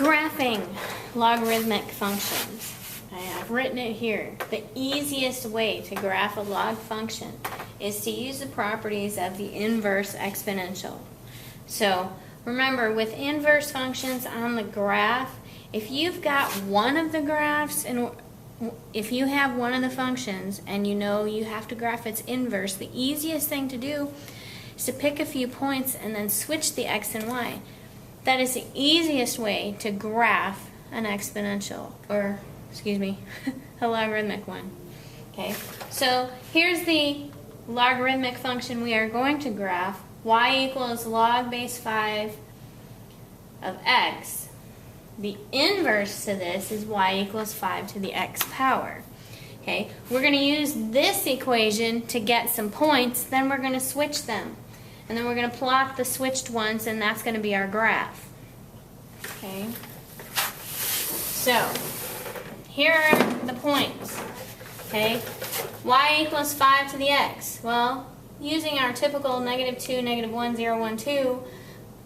Graphing logarithmic functions. Okay, I've written it here. The easiest way to graph a log function is to use the properties of the inverse exponential. So remember, with inverse functions on the graph, if you've got one of the graphs and if you have one of the functions and you know you have to graph its inverse, the easiest thing to do is to pick a few points and then switch the x and y. That is the easiest way to graph an exponential, or excuse me, a logarithmic one. Okay, so here's the logarithmic function we are going to graph. Y equals log base 5 of x. The inverse to this is y equals 5 to the x power. Okay, we're going to use this equation to get some points, then we're going to switch them. And then we're going to plot the switched ones, and that's going to be our graph. Okay, so here are the points. Okay, y equals 5 to the x. Well, using our typical negative 2, negative 1, 0, 1, 2,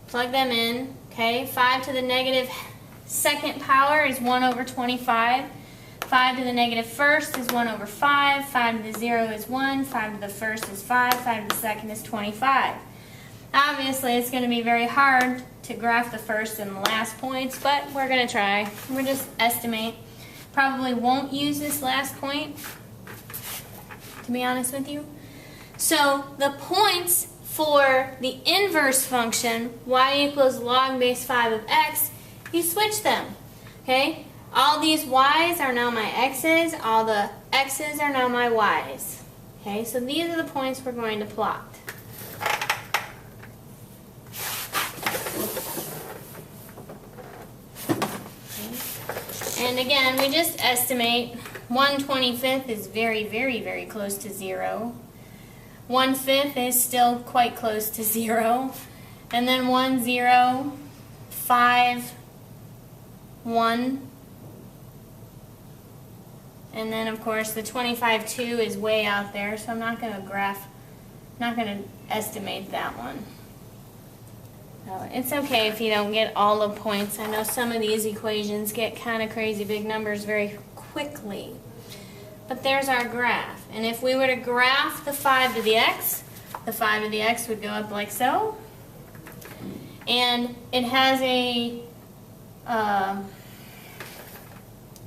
plug them in. Okay, 5 to the negative second power is 1 over 25. 5 to the negative first is 1 over 5. 5 to the 0 is 1. 5 to the first is 5. 5 to the second is 25. Obviously, it's going to be very hard to graph the first and the last points, but we're going to try. We'll just estimate. Probably won't use this last point, to be honest with you. So the points for the inverse function, y equals log base 5 of x, you switch them. Okay? All these y's are now my x's. All the x's are now my y's. Okay? So these are the points we're going to plot. And again, we just estimate 1/25 is very, very, very close to 0. 1/5 is still quite close to 0. And then 1, 0, 5, 1. And then, of course, the 25, 2 is way out there, so I'm not going to graph, not going to estimate that one. It's okay if you don't get all the points. I know some of these equations get kind of crazy big numbers very quickly. But there's our graph. And if we were to graph the 5 to the x, the 5 to the x would go up like so. And it has a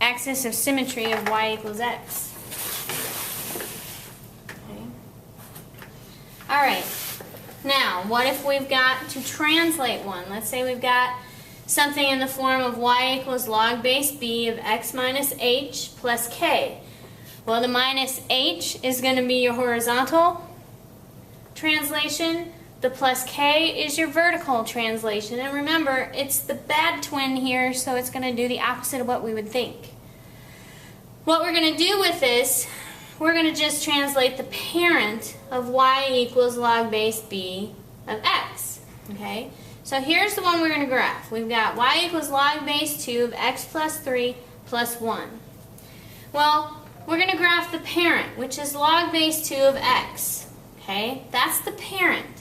axis of symmetry of y equals x. Okay. All right. Now, what if we've got to translate one? Let's say we've got something in the form of y equals log base b of x minus h plus k. Well, the minus h is going to be your horizontal translation. The plus k is your vertical translation. And remember, it's the bad twin here, so it's going to do the opposite of what we would think. What we're going to do with this, we're going to just translate the parent of y equals log base b of x. Okay? So here's the one we're going to graph. We've got y equals log base 2 of x plus 3 plus 1. Well, we're going to graph the parent, which is log base 2 of x. Okay? That's the parent.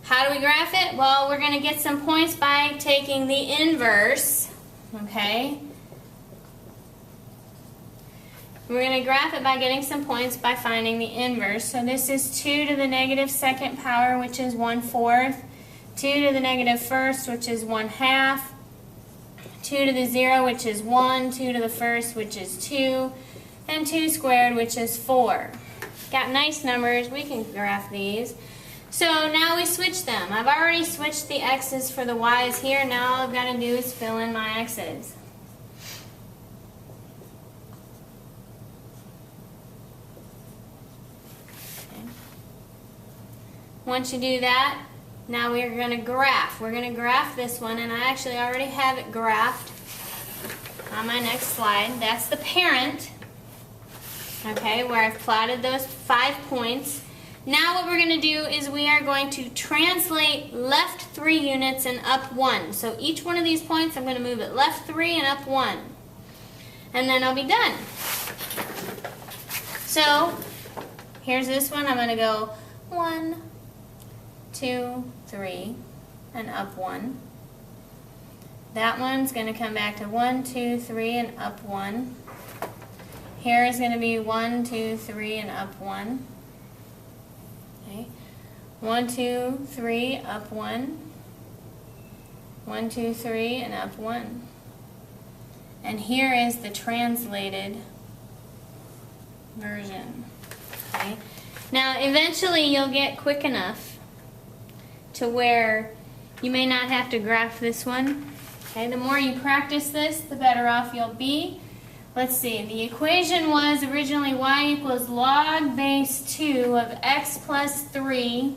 How do we graph it? Well, we're going to get some points by taking the inverse. Okay? We're going to graph it by getting some points by finding the inverse. So this is 2 to the negative second power, which is 1/4. 2 to the negative first, which is 1/2. 2 to the 0, which is 1. 2 to the first, which is 2. And 2 squared, which is 4. Got nice numbers. We can graph these. So now we switch them. I've already switched the x's for the y's here. Now all I've got to do is fill in my x's. Once you do that, now we're going to graph. We're going to graph this one, and I actually already have it graphed on my next slide. That's the parent, okay, where I've plotted those 5 points. Now what we're going to do is we are going to translate left 3 units and up 1. So each one of these points, I'm going to move it left 3 and up 1. And then I'll be done. So here's this one. I'm going to go 1, 2, 3, and up 1. that one's going to come back to 1, 2, 3, and up 1. Here is going to be 1, 2, 3, and up 1. Okay. 1, 2, 3, up 1. 1, 2, 3, and up 1. And here is the translated version. Okay. Now, eventually you'll get quick enough to where you may not have to graph this one. Okay. The more you practice this, the better off you'll be. Let's see. The equation was originally y equals log base 2 of x plus 3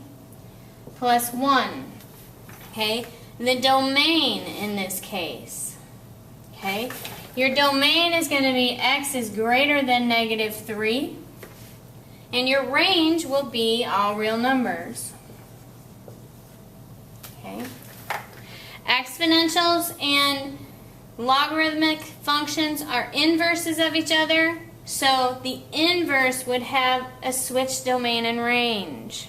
plus 1. Okay. The domain in this case. Okay. Your domain is going to be x is greater than negative 3. And your range will be all real numbers. Okay. Exponentials and logarithmic functions are inverses of each other. So the inverse would have a switched domain and range.